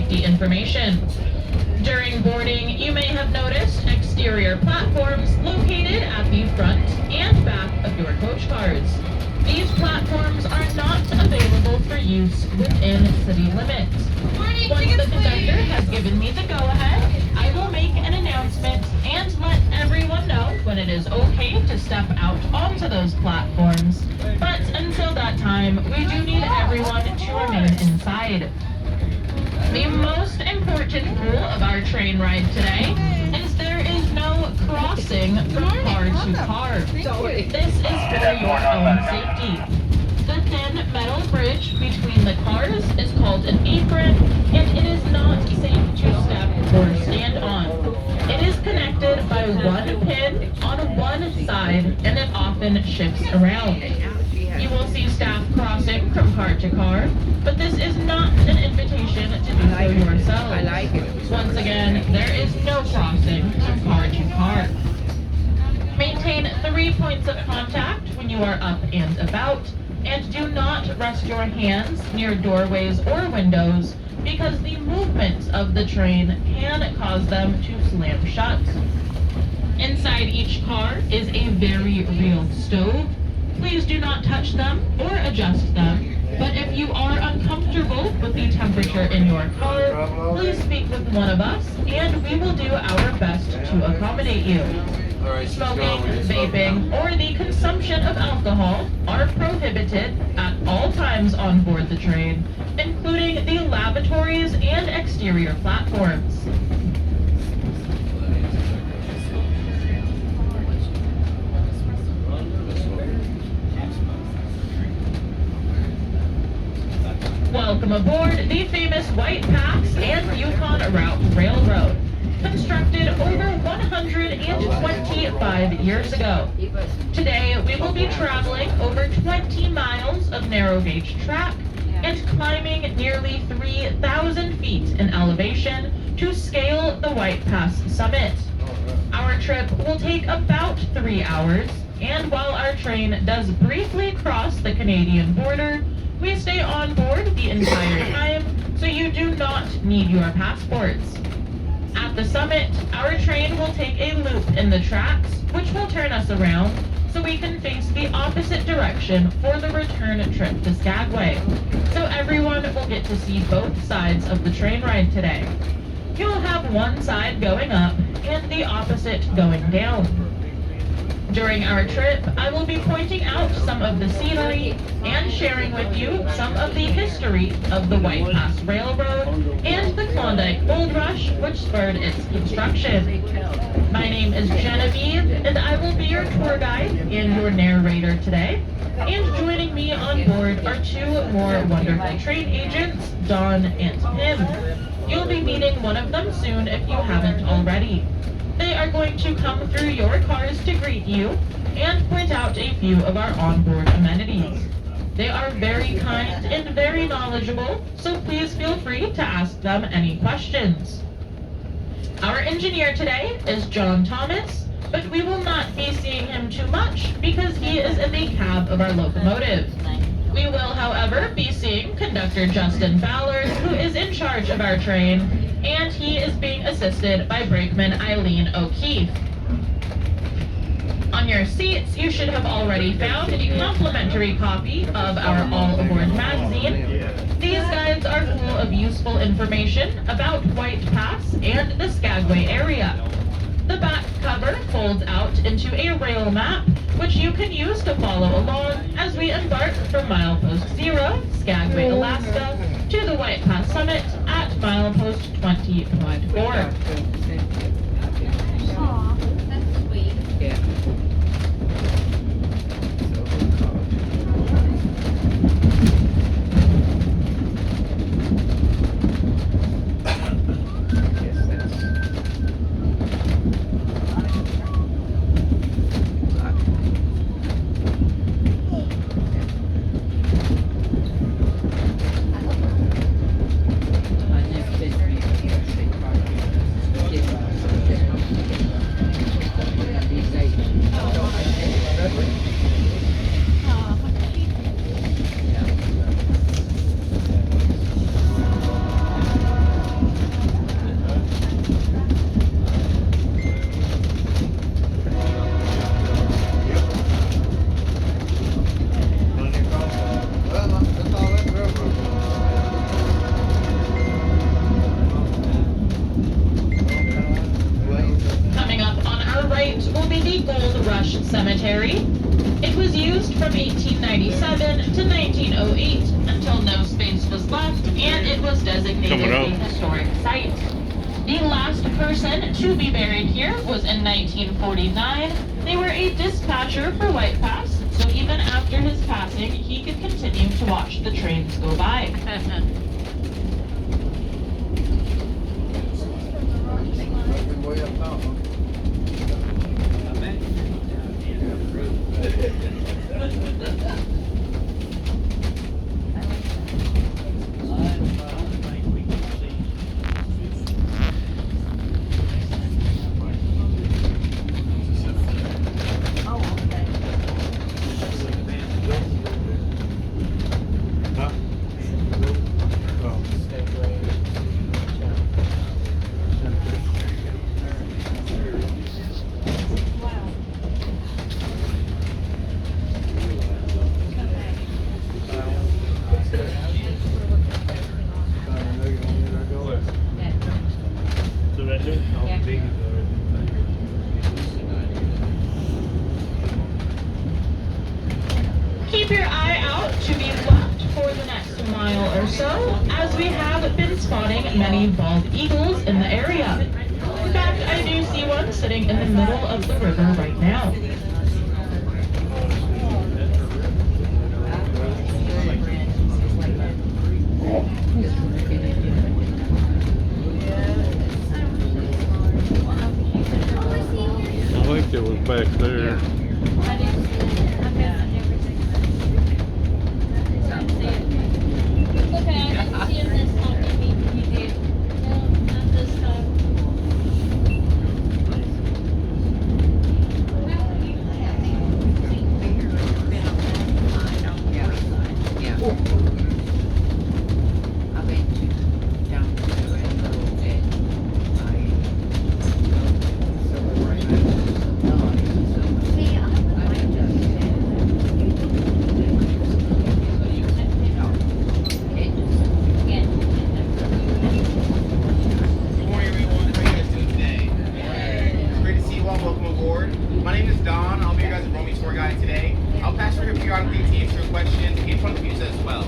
safety information. During boarding, you may have noticed exterior platforms located at the front and back of your coach cars. These platforms are not available for use within city limits. Once the conductor has given me the go-ahead, I will make an announcement and let everyone know when it is okay to step out onto those platforms. But until that time, we do need everyone to remain inside. The most important rule of our train ride today is there is no crossing from car to car. This is for your own safety. The thin metal bridge between the cars is called an apron, and it is not safe to step or stand on. It is connected by one pin on one side, and it often shifts around. You will see staff crossing from car to car, but this is not an invitation to do so yourself. I like it. Once again, there is no crossing from car to car. Maintain 3 points of contact when you are up and about, and do not rest your hands near doorways or windows because the movement of the train can cause them to slam shut. Inside each car is a very real stove. Please do not touch them or adjust them, but if you are uncomfortable with the temperature in your car, please speak with one of us and we will do our best to accommodate you. Smoking, vaping, or the consumption of alcohol are prohibited at all times on board the train, including the lavatories and exterior platforms. Welcome aboard the famous White Pass and Yukon Route Railroad, constructed over 125 years ago. Today, we will be traveling over 20 miles of narrow gauge track and climbing nearly 3,000 feet in elevation to scale the White Pass summit. Our trip will take about 3 hours, and while our train does briefly cross the Canadian border, we stay on board the entire time, so you do not need your passports. At the summit, our train will take a loop in the tracks, which will turn us around so we can face the opposite direction for the return trip to Skagway. So everyone will get to see both sides of the train ride today. You'll have one side going up and the opposite going down. During our trip, I will be pointing out some of the scenery and sharing with you some of the history of the White Pass Railroad and the Klondike Gold Rush, which spurred its construction. My name is Genevieve, and I will be your tour guide and your narrator today. And joining me on board are 2 more wonderful train agents, Dawn and Pim. You'll be meeting one of them soon if you haven't already. They are going to come through your cars to greet you and point out a few of our onboard amenities. They are very kind and very knowledgeable, so please feel free to ask them any questions. Our engineer today is John Thomas, but we will not be seeing him too much because he is in the cab of our locomotive. We will, however, be seeing Conductor Justin Fowler, who is in charge of our train, and he is being assisted by Brakeman Eileen O'Keefe. On your seats, you should have already found a complimentary copy of our All Aboard magazine. These guides are full of useful information about White Pass and the Skagway area. The back cover folds out into a rail map, which you can use to follow along as we embark from Milepost 0, Skagway, Alaska, to the White Pass summit at Milepost 20.4. Aw, that's sweet. Yeah. coming up. a historic site. The last person to be buried here was in 1949. They were a dispatcher for White Pass, so even after his passing, he could continue to watch the trains go by. Keep your eye out to the left for the next mile or so, as we have been spotting many bald eagles in the area. In fact, I do see one sitting in the middle of the river right now. I think it was back there. periodically to answer questions and fun reviews as well.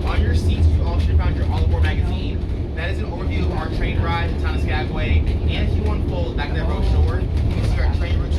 On your seats, you all should have found your All Aboard magazine. That is an overview of our train ride to the town of Skagway. And if you unfold back of that brochure, you can see our train route